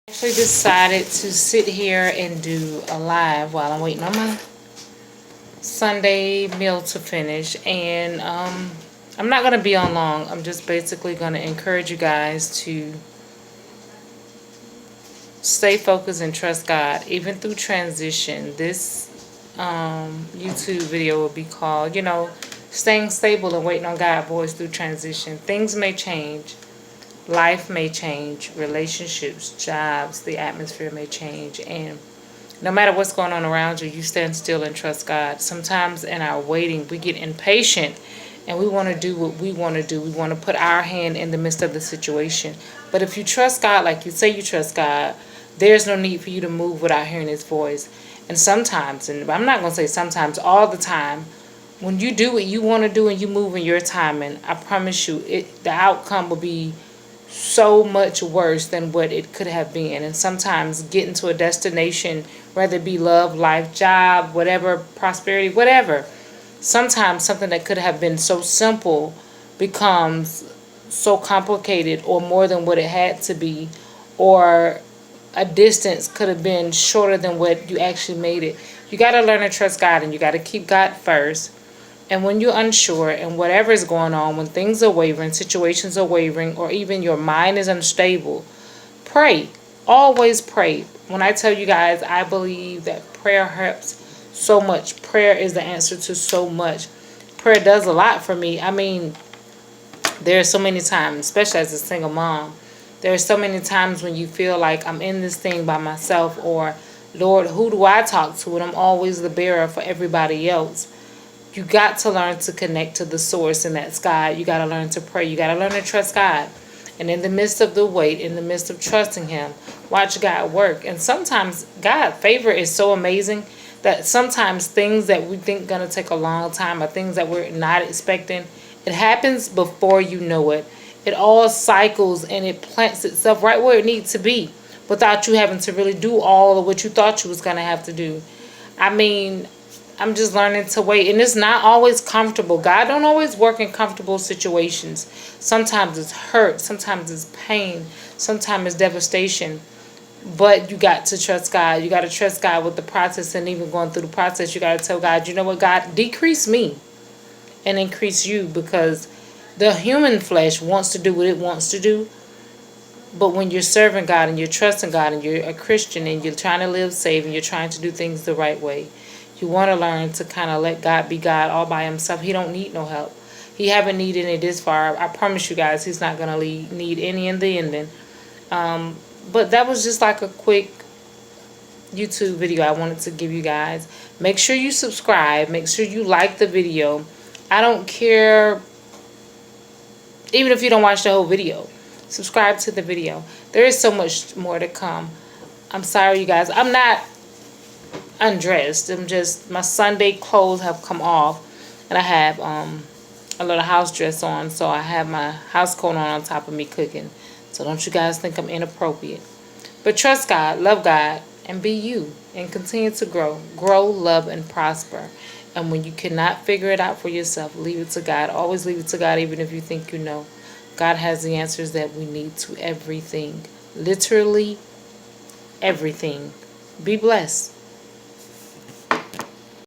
Actually decided to sit here and do a live while I'm waiting on my Sunday meal to finish, and I'm not going to be on long. I'm just basically going to encourage you guys to stay focused and trust God even through transition. This YouTube video will be called, staying stable and waiting on God, boys, through transition. Things may change. Life may change, relationships, jobs, the atmosphere may change, and no matter what's going on around you, you stand still and trust God. Sometimes in our waiting, we get impatient and we want to do what we want to do. We want to put our hand in the midst of the situation. But if you trust God, like you say you trust God, there's no need for you to move without hearing His voice. And sometimes, and I'm not going to say sometimes, all the time, when you do what you want to do and you move in your timing, I promise you, the outcome will be so much worse than what it could have been. And sometimes getting to a destination, whether it be love, life, job, whatever, prosperity, whatever, sometimes something that could have been so simple becomes so complicated or more than what it had to be, or a distance could have been shorter than what you actually made it. You got to learn to trust God, and you got to keep God first. And when you're unsure and whatever is going on, when things are wavering, situations are wavering, or even your mind is unstable, pray. Always pray. When I tell you guys, I believe that prayer helps so much. Prayer is the answer to so much. Prayer does a lot for me. I mean, there are so many times, especially as a single mom, there are so many times when you feel like I'm in this thing by myself, or Lord, who do I talk to? And I'm always the bearer for everybody else. You got to learn to connect to the source, and that's God. You got to learn to pray. You got to learn to trust God. And in the midst of the wait, in the midst of trusting Him, watch God work. And sometimes God's favor is so amazing that sometimes things that we think going to take a long time, or things that we're not expecting, it happens before you know it. It all cycles and it plants itself right where it needs to be without you having to really do all of what you thought you was going to have to do. I mean, I'm just learning to wait, and it's not always comfortable. God don't always work in comfortable situations. Sometimes it's hurt, sometimes it's pain, sometimes it's devastation. But you got to trust God. You got to trust God with the process, and even going through the process, you got to tell God, you know what, God, decrease me and increase you, because the human flesh wants to do what it wants to do. But when you're serving God and you're trusting God and you're a Christian and you're trying to live safe and you're trying to do things the right way, you want to learn to kind of let God be God all by Himself. He don't need no help. He haven't needed it this far. I promise you guys, He's not going to need any in the ending. But that was just like a quick YouTube video I wanted to give you guys. Make sure you subscribe. Make sure you like the video. I don't care, even if you don't watch the whole video. Subscribe to the video. There is so much more to come. I'm sorry, you guys. I'm not undressed. I'm just, my Sunday clothes have come off, and I have a little house dress on, so I have my house coat on top of me cooking. So don't you guys think I'm inappropriate. But trust God, love God, and be you, and continue to grow, love, and prosper. And when you cannot figure it out for yourself, leave it to God. Always leave it to God, even if you think you know. God has the answers that we need to everything. Literally everything. Be blessed.